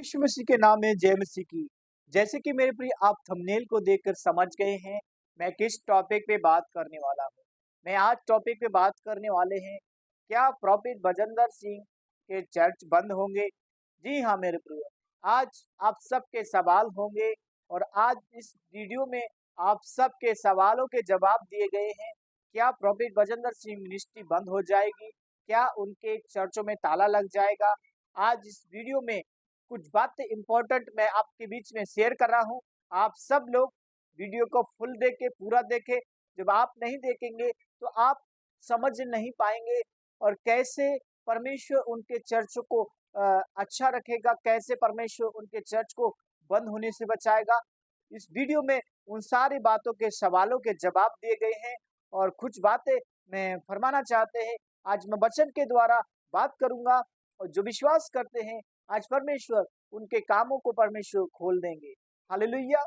यीशु मसीह के नाम में जय मसीह की। जैसे कि मेरे प्रिय आप थंबनेल को देखकर समझ गए हैं, मैं किस टॉपिक पे बात करने वाला हूँ। मैं आज टॉपिक पे बात करने वाले हैं, क्या प्रॉफिट भजनदर सिंह के चर्च बंद होंगे? जी हाँ मेरे प्रिय, आज आप सबके सवाल होंगे और आज इस वीडियो में आप सबके सवालों के जवाब दिए गए हैं। क्या प्रॉफिट भजनदर सिंह मिनिस्ट्री बंद हो जाएगी? क्या उनके चर्चों में ताला लग जाएगा? आज इस वीडियो में कुछ बातें इम्पोर्टेंट मैं आपके बीच में शेयर कर रहा हूँ। आप सब लोग वीडियो को फुल देखें, पूरा देखें। जब आप नहीं देखेंगे तो आप समझ नहीं पाएंगे और कैसे परमेश्वर उनके चर्च को अच्छा रखेगा, कैसे परमेश्वर उनके चर्च को बंद होने से बचाएगा। इस वीडियो में उन सारी बातों के सवालों के जवाब दिए गए हैं और कुछ बातें मैं फरमाना चाहते हैं। आज मैं वचन के द्वारा बात करूंगा और जो विश्वास करते हैं आज परमेश्वर उनके कामों को परमेश्वर खोल देंगे। हालेलुया।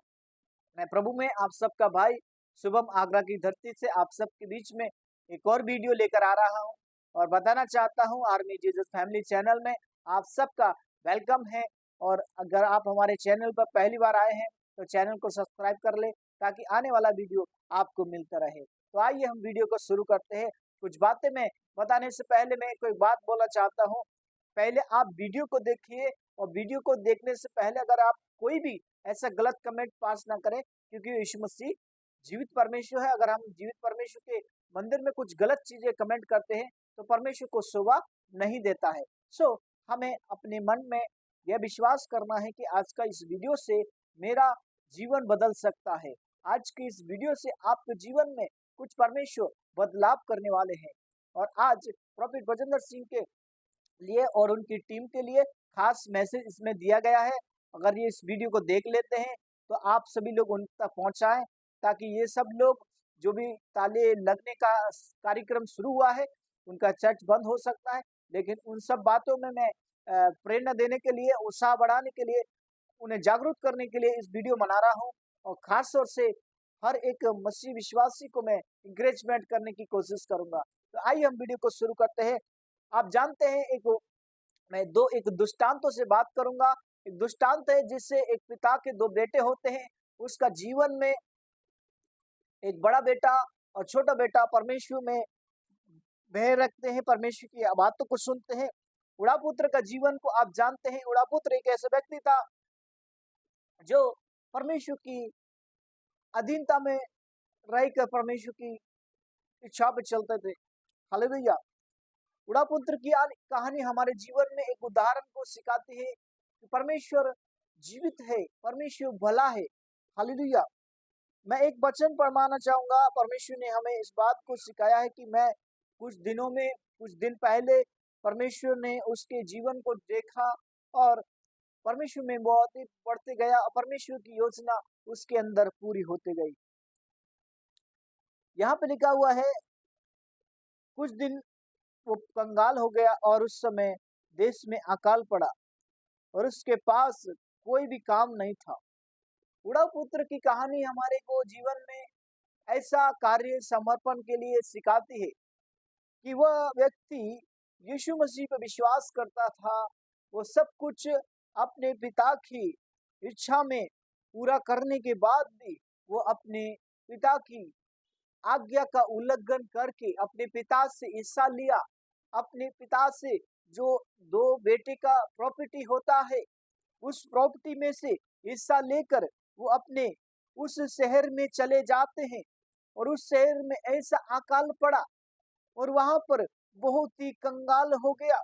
मैं प्रभु में आप सबका भाई शुभम आगरा की धरती से आप सबके बीच में एक और वीडियो लेकर आ रहा हूं और बताना चाहता हूं आर्मी जीसस फैमिली चैनल में आप सबका वेलकम है। और अगर आप हमारे चैनल पर पहली बार आए हैं तो चैनल को सब्सक्राइब कर ले ताकि आने वाला वीडियो आपको मिलता रहे। तो आइए हम वीडियो को शुरू करते हैं। कुछ बातें मैं बताने से पहले मैं कोई बात बोलना चाहता हूँ। पहले आप वीडियो को देखिए और वीडियो को देखने से पहले अगर आप कोई भी ऐसा गलत कमेंट पास ना करें, क्योंकि यीशु मसीह जीवित परमेश्वर है। अगर हम जीवित परमेश्वर के मंदिर में कुछ गलत चीजें कमेंट करते हैं तो परमेश्वर को शोभा नहीं देता है। सो हमें अपने मन में यह विश्वास करना है कि आज का इस वीडियो से मेरा जीवन बदल सकता है। आज की इस वीडियो से आपके जीवन में कुछ परमेश्वर बदलाव करने वाले हैं। और आज प्रॉफिट भजनदर सिंह के लिए और उनकी टीम के लिए खास मैसेज इसमें दिया गया है। अगर ये इस वीडियो को देख लेते हैं तो आप सभी लोग उन तक पहुंचाएं ताकि ये सब लोग जो भी ताले लगने का कार्यक्रम शुरू हुआ है उनका चर्च बंद हो सकता है। लेकिन उन सब बातों में मैं प्रेरणा देने के लिए, उत्साह बढ़ाने के लिए, उन्हें जागरूक करने के लिए इस वीडियो बना रहा हूँ। और खास तौर से हर एक मसीह विश्वासी को मैं इंकरेजमेंट करने की कोशिश करूंगा। तो आइए हम वीडियो को शुरू करते हैं। आप जानते हैं मैं एक दृष्टांतों से बात करूंगा। एक दृष्टांत है जिससे एक पिता के दो बेटे होते हैं। उसका जीवन में एक बड़ा बेटा और छोटा बेटा परमेश्वर में भय रखते हैं, परमेश्वर की बातों को सुनते हैं। उड़ा पुत्र का जीवन को आप जानते हैं। उड़ा पुत्र एक ऐसा व्यक्ति था जो परमेश्वर की अधीनता में रहकर परमेश्वर की इच्छा पे चलते थे। हालेलुया। उड़ा पुत्र की कहानी हमारे जीवन में एक उदाहरण को सिखाती है कि परमेश्वर जीवित है, परमेश्वर भला है। हालेलुया। मैं एक वचन फरमाना चाहूंगा। परमेश्वर ने हमें इस बात को सिखाया है कि मैं कुछ दिन पहले परमेश्वर ने उसके जीवन को देखा और परमेश्वर में बहुत ही बढ़ते गया और परमेश्वर की योजना उसके अंदर पूरी होते गई। यहाँ पे लिखा हुआ है, कुछ दिन वो कंगाल हो गया और उस समय देश में अकाल पड़ा और उसके पास कोई भी काम नहीं था। उड़ाव पुत्र की कहानी हमारे को जीवन में ऐसा कार्य समर्पण के लिए सिखाती है कि वह व्यक्ति यीशु मसीह पर विश्वास करता था। वो सब कुछ अपने पिता की इच्छा में पूरा करने के बाद भी वो अपने पिता की आज्ञा का उल्लंघन करके अपने पिता से हिस्सा लिया। अपने पिता से जो दो बेटे का प्रॉपर्टी होता है उस प्रॉपर्टी में से हिस्सा लेकर वो अपने उस शहर में चले जाते हैं और उस शहर में ऐसा अकाल पड़ा और वहां पर बहुत ही कंगाल हो गया।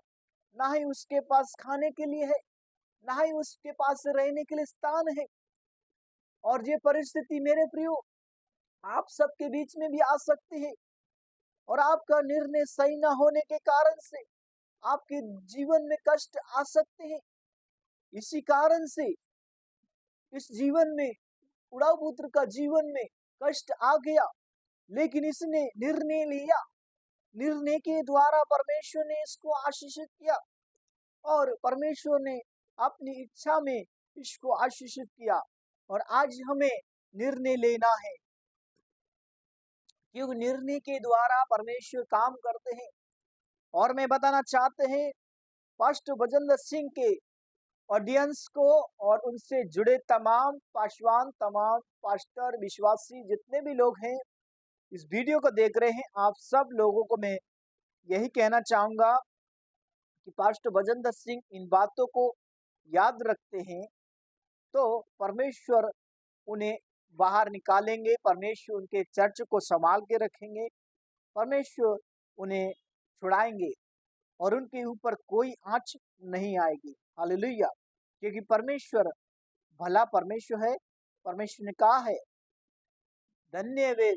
ना ही उसके पास खाने के लिए है, ना ही उसके पास रहने के लिए स्थान है। और ये परिस्थिति मेरे प्रियो आप सबके बीच में भी आ सकती है। और आपका निर्णय सही न होने के कारण से आपके जीवन में कष्ट आ सकते हैं। इसी कारण से इस जीवन में उड़ाव पुत्र का जीवन में कष्ट आ गया, लेकिन इसने निर्णय लिया। निर्णय के द्वारा परमेश्वर ने इसको आशीषित किया और परमेश्वर ने अपनी इच्छा में इसको आशीषित किया। और आज हमें निर्णय लेना है, क्योंकि निर्णय के द्वारा परमेश्वर काम करते हैं। और मैं बताना चाहते हैं पास्टर भजनदर सिंह के ऑडियंस को और उनसे जुड़े तमाम पासवान, तमाम पास्टर, विश्वासी जितने भी लोग हैं इस वीडियो को देख रहे हैं, आप सब लोगों को मैं यही कहना चाहूंगा कि पास्टर भजनदर सिंह इन बातों को याद रखते हैं तो परमेश्वर उन्हें बाहर निकालेंगे, परमेश्वर उनके चर्च को संभाल के रखेंगे, परमेश्वर उन्हें छुड़ाएंगे और उनके ऊपर कोई आँच नहीं आएगी। हालेलुया! क्योंकि परमेश्वर भला परमेश्वर है। परमेश्वर ने कहा है, धन्य वे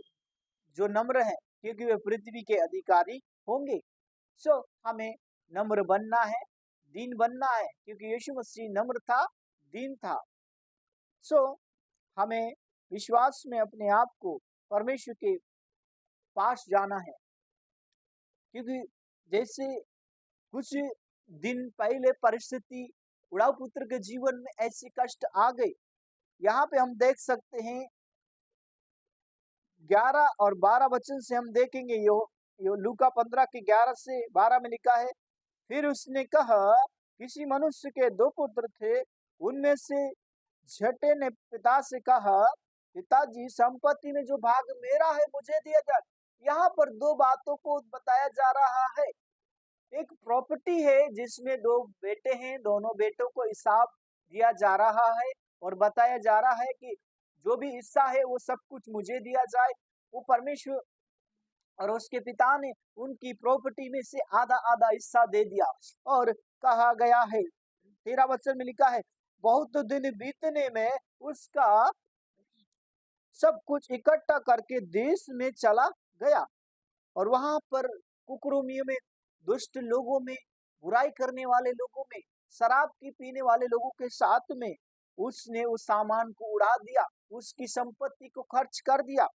जो नम्र है क्योंकि वे पृथ्वी के अधिकारी होंगे। सो हमें नम्र बनना है, दीन बनना है, क्योंकि यीशु मसीह नम्र था, दीन था। सो हमें विश्वास में अपने आप को परमेश्वर के पास जाना है, क्योंकि जैसे कुछ दिन पहले परिस्थिति उड़ाऊ पुत्र के जीवन में ऐसी कष्ट आ गई। यहाँ पे हम देख सकते हैं 11 और 12 वचन से हम देखेंगे, यो लूका 15 के 11 से 12 में लिखा है, फिर उसने कहा, किसी मनुष्य के 2 पुत्र थे, उनमें से झटे ने पिता से कहा, पिताजी संपत्ति में जो भाग मेरा है मुझे दिया जाए। यहाँ पर 2 बातों को बताया जा रहा है। एक प्रॉपर्टी है जिसमें 2 बेटे हैं, दोनों बेटों को हिसाब दिया जा रहा है और बताया जा रहा है कि जो भी हिस्सा है वो सब कुछ मुझे दिया जाए। वो परमेश्वर और उसके पिता ने उनकी प्रॉपर्टी में से आधा आधा हिस्सा दे दिया। और कहा गया है 13 वचन में लिखा है, बहुत दिन बीतने में उसका सब कुछ इकट्ठा करके देश में चला गया और वहां पर कुकर्मियों में, दुष्ट लोगों में, बुराई करने वाले लोगों में, शराब की पीने वाले लोगों के साथ में उसने उस सामान को उड़ा दिया, उसकी संपत्ति को खर्च कर दिया।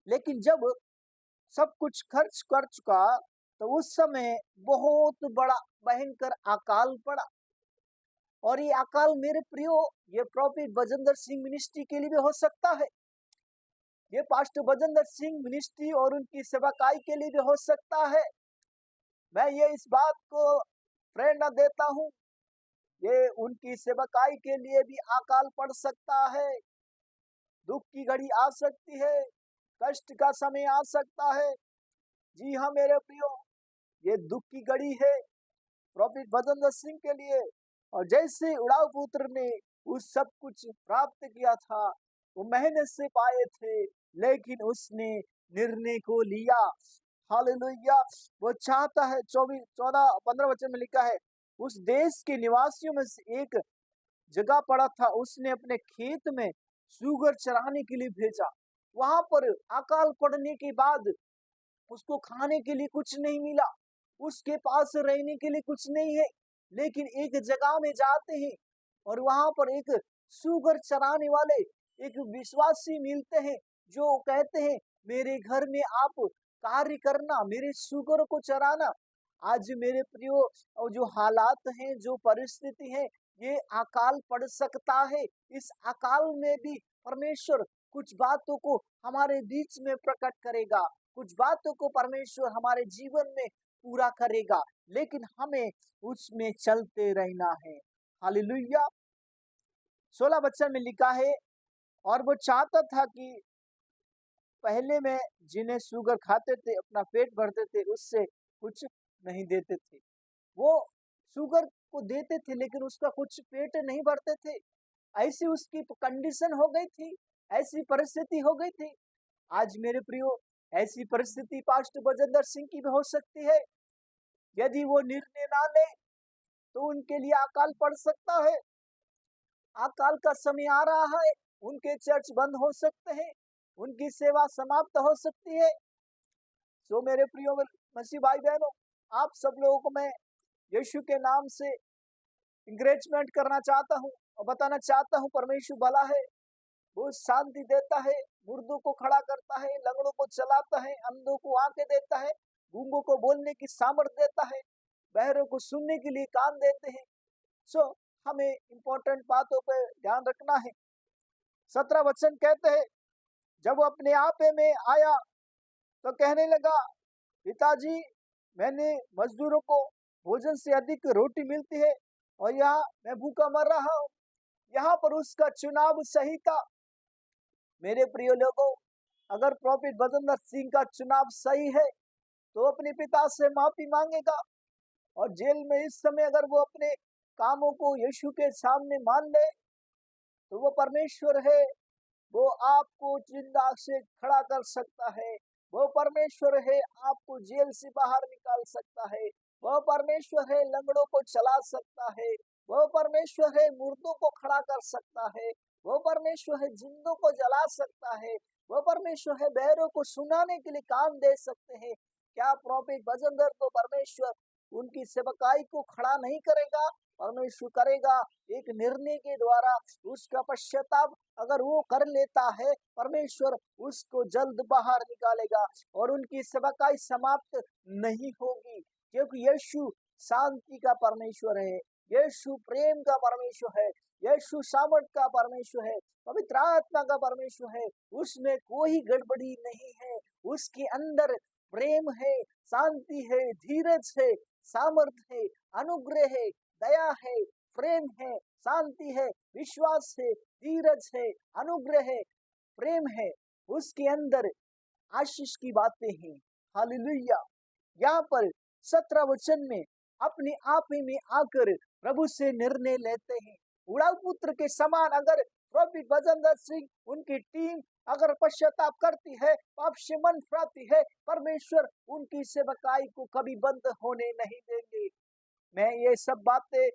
लेकिन जब सब कुछ खर्च कर चुका तो उस समय बहुत बड़ा भयंकर अकाल पड़ा। और ये अकाल मेरे प्रियो, ये प्रॉफिट भजनदर सिंह मिनिस्ट्री के लिए भी हो सकता है, ये पास्टर भजनदर सिंह मिनिस्ट्री और उनकी सेवकाई के लिए भी हो सकता है। मैं ये इस बात को प्रेरणा देता हूँ, ये उनकी सेवकाई के लिए भी अकाल पड़ सकता है, दुख की घड़ी आ सकती है, कष्ट का समय आ सकता है। जी हाँ मेरे प्रियो, ये दुख की घड़ी है प्रॉफिट भजनदर सिंह के लिए। और जैसे उड़ाऊ पुत्र ने उस सब कुछ प्राप्त किया था, वो मेहनत से पाए थे, लेकिन उसने निर्णय को लिया। हालेलुया! वो चाहता है, 14-15 वचन में लिखा है, उस देश के निवासियों में से एक जगह पड़ा था, उसने अपने खेत में सूगर चराने के लिए भेजा। वहां पर अकाल पड़ने के बाद उसको खाने के लिए कुछ नहीं मिला, उसके पास रहने के लिए कुछ नहीं है, लेकिन एक जगह में जाते हैं और वहां पर एक सूगर चराने वाले एक विश्वासी मिलते हैं जो कहते हैं, मेरे घर में आप कार्य करना, मेरे सूगर को चराना। आज मेरे प्रियो, और जो हालात हैं, जो परिस्थिति है, ये अकाल पड़ सकता है। इस अकाल में भी परमेश्वर कुछ बातों को हमारे बीच में प्रकट करेगा, कुछ बातों को परमेश्वर हमारे जीवन में पूरा करेगा, लेकिन हमें उसमें चलते रहना है। हालेलुया! 16 वचन में लिखा है, और वो चाहता था कि पहले में जिन्हें शुगर खाते थे अपना पेट भरते थे, उससे कुछ नहीं देते थे। वो शुगर को देते थे लेकिन उसका कुछ पेट नहीं भरते थे। ऐसी उसकी कंडीशन हो गई थी, ऐसी परिस्थिति हो गई थी। आज मेरे प्रियो, ऐसी परिस्थिति पास्टर भजनदर सिंह की भी हो सकती है। यदि वो निर्णय ना ले तो उनके लिए अकाल पड़ सकता है। अकाल का समय आ रहा है, उनके चर्च बंद हो सकते हैं, उनकी सेवा समाप्त हो सकती है। सो मेरे प्रियो मसीह भाई बहनों, आप सब लोगों को मैं यीशु के नाम से इंकरेजमेंट करना चाहता हूँ और बताना चाहता हूँ, परमेश्वर भला है, वो शांति देता है, मुर्दों को खड़ा करता है, लंगड़ों को चलाता है, अंधों को आंखें देता है, गूंगों को बोलने की सामर्थ्य देता है, बहरों को सुनने के लिए कान देते हैं। सो हमें इंपॉर्टेंट बातों पर ध्यान रखना है। 17 वचन कहते हैं, जब वो अपने आपे में आया तो कहने लगा, पिताजी मैंने मजदूरों को भोजन से अधिक रोटी मिलती है और यहाँ मैं भूखा मर रहा हूँ। यहाँ पर उसका चुनाव सही था। मेरे प्रिय लोगों, अगर प्रॉफिट बजेंद्र सिंह का चुनाव सही है तो अपने पिता से माफी मांगेगा, और जेल में इस समय अगर वो अपने कामों को यीशु के सामने मान ले तो वो परमेश्वर है। वो आपको जिंदा से खड़ा कर सकता है। वो परमेश्वर है, आपको जेल से बाहर निकाल सकता है। वह परमेश्वर है, लंगड़ों को चला सकता है। वह परमेश्वर है, मुर्दों को खड़ा कर सकता है। वह परमेश्वर है, जिंदों को जला सकता है। वह परमेश्वर है, बहरों को सुनाने के लिए काम दे सकते हैं। क्या प्रॉफिट बजेंद्र को परमेश्वर उनकी सेवकाई को खड़ा नहीं करेगा? परमेश्वर करेगा। एक निर्णय के द्वारा उसका पश्चाताप अगर वो कर लेता है, परमेश्वर उसको जल्द बाहर निकालेगा और उनकी सेवकाई समाप्त नहीं होगी, क्योंकि यीशु शांति का परमेश्वर है। यीशु प्रेम का परमेश्वर है। यीशु सामर्थ का परमेश्वर है। पवित्र आत्मा का परमेश्वर है। उसमें कोई गड़बड़ी नहीं है। उसके अंदर प्रेम है, शांति है, धीरज है, सामर्थ है, अनुग्रह है, दया है, प्रेम है, शांति है, विश्वास है, धीरज है, अनुग्रह है, प्रेम है। उसके अंदर आशीष की बातें हैं। हालेलुया। यहाँ पर 17 वचन में अपने आप ही में आकर प्रभु से निर्णय लेते हैं। उड़ाऊ पुत्र के समान अगर प्रॉफिट बजेंद्र सिंह, उनकी टीम अगर पश्चाताप करती है, पाप से मन फिराती है, परमेश्वर उनकी सेवकाई को कभी बंद होने नहीं देंगे। मैं ये सब बातें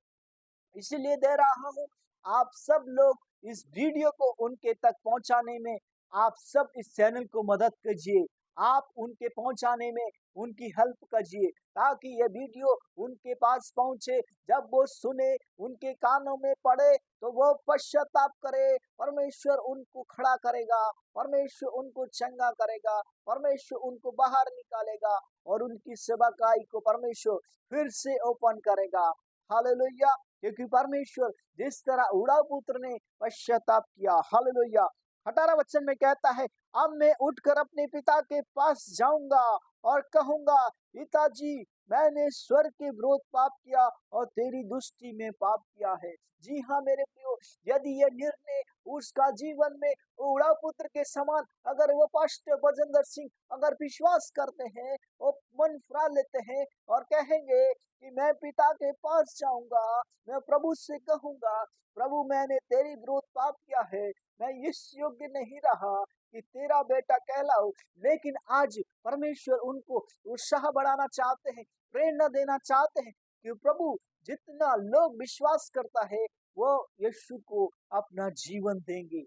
इसीलिए दे रहा हूँ, आप सब लोग इस वीडियो को उनके तक पहुंचाने में आप सब इस चैनल को मदद कीजिए। आप उनके पहुंचाने में उनकी हेल्प कीजिए, ताकि ये वीडियो उनके पास पहुंचे। जब वो सुने, उनके कानों में पड़े, तो वो पश्चाताप करे। परमेश्वर उनको खड़ा करेगा, परमेश्वर उनको चंगा करेगा, परमेश्वर उनको बाहर निकालेगा और उनकी सेवकाई को परमेश्वर फिर से ओपन करेगा। हालेलुया। क्योंकि परमेश्वर जिस तरह उड़ाऊ पुत्र ने पश्चाताप किया, हालेलुया। 18 वचन में कहता है, अब मैं उठकर अपने पिता के पास जाऊंगा और कहूंगा, पिताजी, मैंने स्वर्ग के विरोध पाप किया और तेरी दृष्टि में पाप किया है। जी हाँ मेरे प्रियो, यदि यह निर्णय उसका जीवन में उड़ाऊ पुत्र के समान अगर वो पास्टर बजेंद्र सिंह अगर विश्वास करते हैं, वो मन फिरा लेते हैं और कहेंगे कि मैं पिता के पास जाऊंगा, मैं प्रभु से कहूंगा, प्रभु मैंने तेरी विरोध पाप किया है, मैं इस योग्य नहीं रहा कि तेरा बेटा कहलाऊं। लेकिन आज परमेश्वर उनको उत्साह बढ़ाना चाहते हैं, प्रेरणा देना चाहते हैं कि प्रभु जितना लोग विश्वास करता है वो यीशु को अपना जीवन देंगे।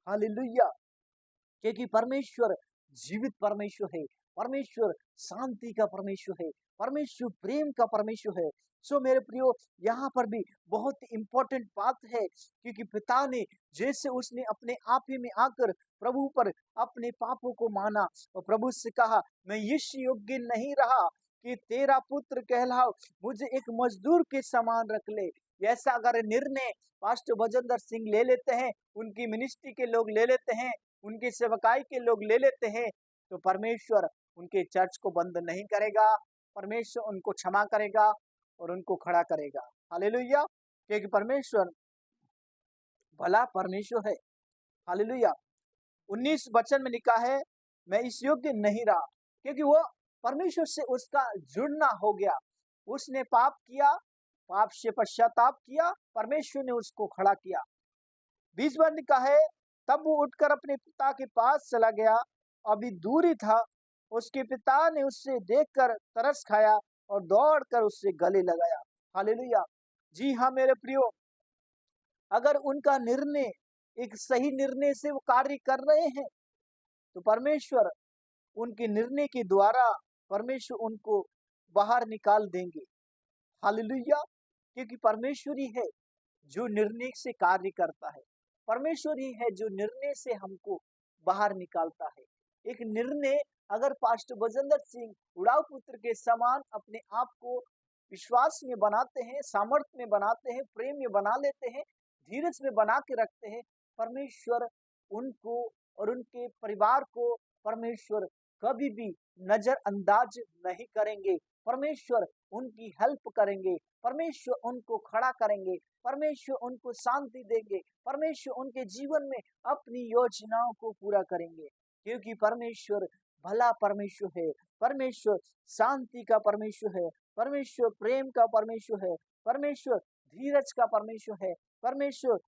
हालेलुया। क्योंकि परमेश्वर जीवित परमेश्वर है, परमेश्वर शांति का परमेश्वर है, परमेश्वर प्रेम का परमेश्वर है। सो मेरे प्रियो, यहाँ पर भी बहुत इम्पोर्टेंट बात है, क्योंकि पिता ने जैसे उसने अपने आप ही में आकर प्रभु पर अपने पापों को माना और प्रभु से कहा, मैं इस योग्य नहीं रहा कि तेरा पुत्र कहलाओ, मुझे एक मजदूर के समान रख ले। ऐसा अगर निर्णय पास्टर बजेंद्र सिंह ले लेते हैं, उनकी मिनिस्ट्री के लोग ले लेते हैं, उनकी सेवकाई के लोग ले लेते हैं, तो परमेश्वर उनके चर्च को बंद नहीं करेगा। परमेश्वर उनको क्षमा करेगा और उनको खड़ा करेगा। हालेलुया। क्योंकि परमेश्वर भला परमेश्वर है। हालेलुया। 19 वचन में लिखा है, मैं इस योग्य नहीं रहा, क्योंकि वो परमेश्वर से उसका जुड़ना हो गया। उसने पाप किया, पाप से पश्चाताप किया, परमेश्वर ने उसको खड़ा किया। 20 बार लिखा है, तब वो उठकर अपने पिता के पास चला गया। अभी दूर ही था, उसके पिता ने उससे देखकर तरस खाया और दौड़कर उससे गले लगाया। हालेलुया। जी हाँ मेरे प्रियो, अगर उनका निर्णय एक सही निर्णय से वो कार्य कर रहे हैं, तो परमेश्वर उनके निर्णय के द्वारा परमेश्वर उनको बाहर निकाल देंगे। हालेलुया। क्योंकि परमेश्वर ही है जो निर्णय से कार्य करता है। परमेश्वर ही है जो निर्णय से हमको बाहर निकालता है। एक निर्णय अगर पास्टर बजेंद्र सिंह उड़ाऊ पुत्र के समान अपने आप को विश्वास में बनाते हैं, सामर्थ्य में बनाते हैं, प्रेम में बना लेते हैं, धीरज में बना के रखते हैं, परमेश्वर उनको और उनके परिवार को परमेश्वर कभी भी नजरअंदाज नहीं करेंगे। परमेश्वर उनकी हेल्प करेंगे, परमेश्वर उनको खड़ा करेंगे, परमेश्वर उनको शांति देंगे, परमेश्वर उनके जीवन में अपनी योजनाओं को पूरा करेंगे। क्योंकि परमेश्वर भला परमेश्वर है, परमेश्वर शांति का परमेश्वर है, परमेश्वर प्रेम का परमेश्वर है, परमेश्वर धीरज का परमेश्वर है, परमेश्वर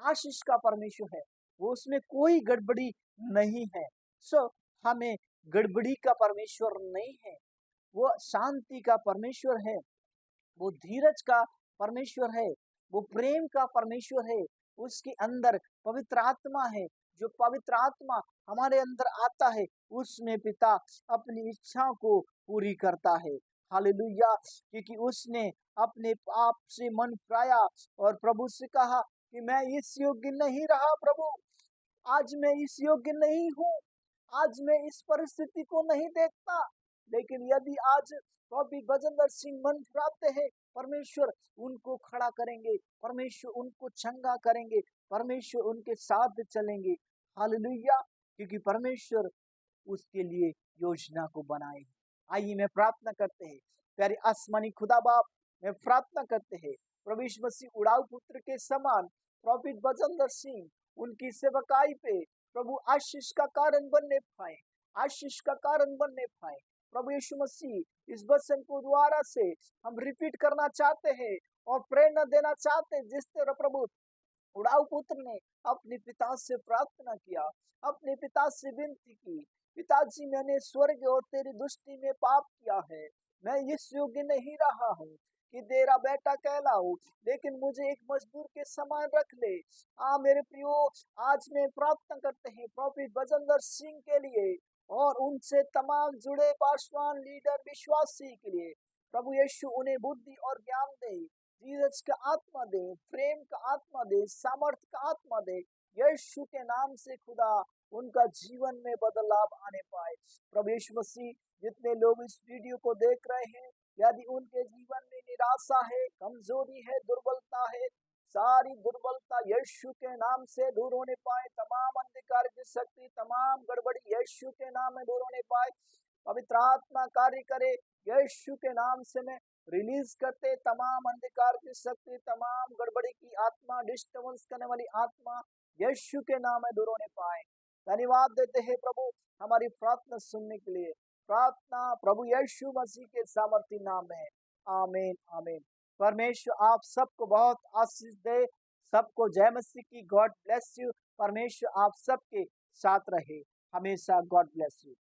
आशीष का परमेश्वर है। वो उसमें कोई गड़बड़ी नहीं है। सो हमें गड़बड़ी का परमेश्वर नहीं है, वो शांति का परमेश्वर है, वो धीरज का परमेश्वर है, वो प्रेम का परमेश्वर है। उसके अंदर पवित्र आत्मा है, जो पवित्र आत्मा हमारे अंदर आता है उसमें पिता अपनी इच्छाओं को पूरी करता है। हालेलुया। क्योंकि उसने अपने पाप से मन फिराया और प्रभु से कहा कि मैं इस योग्य नहीं रहा प्रभु, आज मैं इस योग्य नहीं हूँ, आज मैं इस परिस्थिति को नहीं देखता। लेकिन यदि आज बॉबी गजेंद्र सिंह मन फिराते हैं, परमेश्वर उनको खड़ा करेंगे, परमेश्वर उनको चंगा करेंगे, परमेश्वर उनके साथ चलेंगे। हालेलुया। क्योंकि परमेश्वर उसके लिए योजना को बनाए। आइए मैं प्रार्थना करते हैं। प्यारे आसमानी खुदा बाप, मैं प्रार्थना करते हैं प्रभु यीशु मसीह उड़ाऊ पुत्र के समान प्रॉफिट गजेंद्र सिंह उनकी सेवकाई पे प्रभु आशीष का कारण बनने पाए, आशीष का कारण बनने पाए। प्रभु यीशु मसीह इस वचन को द्वारा से हम रिपीट करना चाहते हैं और प्रेरणा देना चाहते हैं। जिस तरह प्रभु उड़ाऊ पुत्र ने अपने पिता से प्रार्थना किया, अपने पिता से विनती की, पिताजी मैंने स्वर्ग और तेरी दृष्टि में पाप किया है, मैं इस योग्य नहीं रहा हूँ कि तेरा बेटा कहलाऊं, लेकिन मुझे एक मजदूर के समान रख ले। मेरे प्रियो, आज में प्रार्थना करते हैं प्रॉफिट गजेंद्र सिंह के लिए और उनसे तमाम जुड़े पासवान लीडर विश्वासी के लिए। प्रभु यीशु उन्हें बुद्धि और ज्ञान दे, धीरज का आत्मा दे, प्रेम का आत्मा दे, सामर्थ का आत्मा दे। यीशु के नाम से खुदा उनका जीवन में बदलाव आने पाए। प्रभु यीशु मसीह, जितने लोग इस वीडियो को देख रहे हैं, यदि उनके जीवन में निराशा है, कमजोरी है, दुर्बलता है, सारी दुर्बलता यीशु के नाम से दूर होने पाए। तमाम अंधकार की शक्ति, तमाम गड़बड़ी यीशु के नाम में दूर होने पाए। पवित्र आत्मा कार्य करे यीशु के नाम से। मैं रिलीज करते तमाम अंधकार की शक्ति, तमाम गड़बड़ी की आत्मा, डिस्टर्बेंस करने वाली आत्मा यीशु के नाम में दूर होने पाए। धन्यवाद देते हैं प्रभु हमारी प्रार्थना सुनने के लिए। प्रार्थना प्रभु यीशु मसीह के सामर्थी नाम में, आमीन आमीन। परमेश्वर आप सबको बहुत आशीष दे, सबको जय मसीह की। God bless you. परमेश्वर आप सबके साथ रहे हमेशा। God bless you.